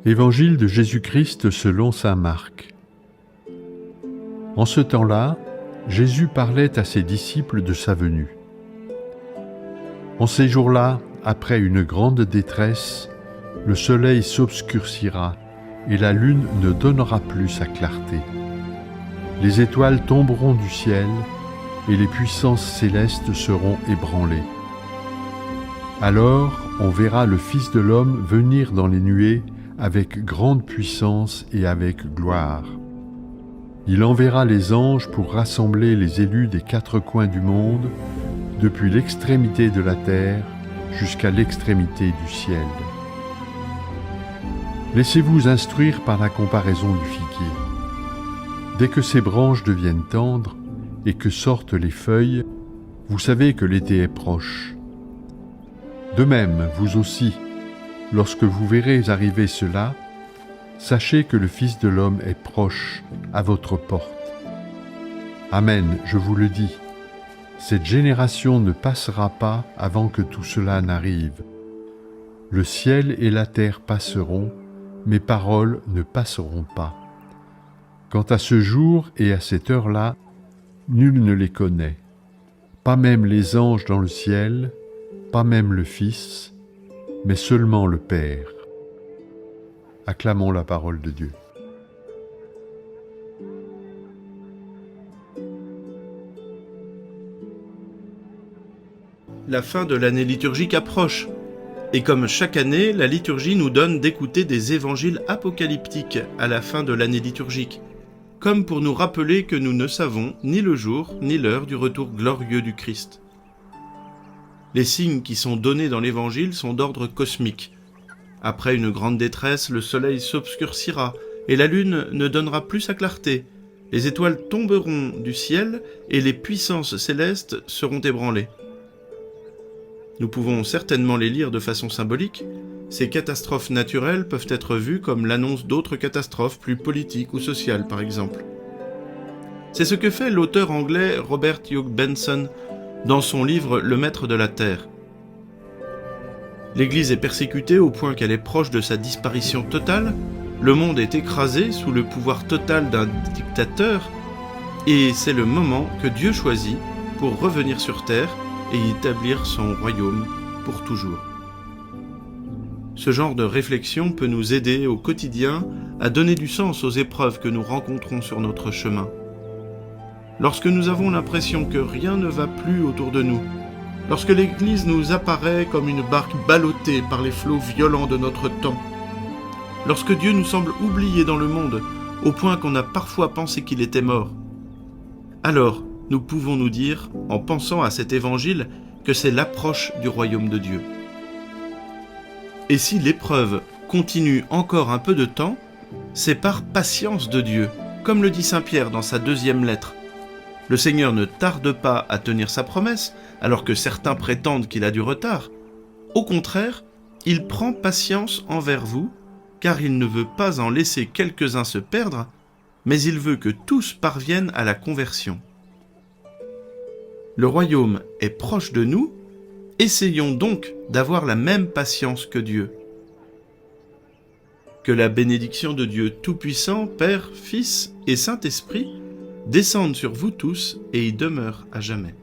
Évangile de Jésus-Christ selon saint Marc. En ce temps-là, Jésus parlait à ses disciples de sa venue. En ces jours-là, après une grande détresse, le soleil s'obscurcira et la lune ne donnera plus sa clarté. Les étoiles tomberont du ciel et les puissances célestes seront ébranlées. Alors, on verra le Fils de l'homme venir dans les nuées avec grande puissance et avec gloire. Il enverra les anges pour rassembler les élus des quatre coins du monde, depuis l'extrémité de la terre jusqu'à l'extrémité du ciel. Laissez-vous instruire par la comparaison du figuier. Dès que ses branches deviennent tendres et que sortent les feuilles, vous savez que l'été est proche. De même, vous aussi, lorsque vous verrez arriver cela, sachez que le Fils de l'homme est proche, à votre porte. Amen, je vous le dis, cette génération ne passera pas avant que tout cela n'arrive. Le ciel et la terre passeront, mes paroles ne passeront pas. Quant à ce jour et à cette heure-là, nul ne les connaît, pas même les anges dans le ciel, pas même le Fils, mais seulement le Père. Acclamons la parole de Dieu. La fin de l'année liturgique approche. Et comme chaque année, la liturgie nous donne d'écouter des évangiles apocalyptiques à la fin de l'année liturgique, comme pour nous rappeler que nous ne savons ni le jour ni l'heure du retour glorieux du Christ. Les signes qui sont donnés dans l'évangile sont d'ordre cosmique. Après une grande détresse, le soleil s'obscurcira et la lune ne donnera plus sa clarté. Les étoiles tomberont du ciel et les puissances célestes seront ébranlées. Nous pouvons certainement les lire de façon symbolique. Ces catastrophes naturelles peuvent être vues comme l'annonce d'autres catastrophes plus politiques ou sociales, par exemple. C'est ce que fait l'auteur anglais Robert Hugh Benson dans son livre « Le Maître de la Terre ». L'Église est persécutée au point qu'elle est proche de sa disparition totale, le monde est écrasé sous le pouvoir total d'un dictateur, et c'est le moment que Dieu choisit pour revenir sur terre et établir son royaume pour toujours. Ce genre de réflexion peut nous aider au quotidien à donner du sens aux épreuves que nous rencontrons sur notre chemin. Lorsque nous avons l'impression que rien ne va plus autour de nous, lorsque l'Église nous apparaît comme une barque ballottée par les flots violents de notre temps, lorsque Dieu nous semble oublié dans le monde au point qu'on a parfois pensé qu'il était mort, alors nous pouvons nous dire, en pensant à cet évangile, que c'est l'approche du royaume de Dieu. Et si l'épreuve continue encore un peu de temps, c'est par patience de Dieu, comme le dit saint Pierre dans sa 2e lettre. Le Seigneur ne tarde pas à tenir sa promesse, alors que certains prétendent qu'il a du retard. Au contraire, il prend patience envers vous, car il ne veut pas en laisser quelques-uns se perdre, mais il veut que tous parviennent à la conversion. Le royaume est proche de nous, essayons donc d'avoir la même patience que Dieu. Que la bénédiction de Dieu Tout-Puissant, Père, Fils et Saint-Esprit descende sur vous tous et y demeure à jamais.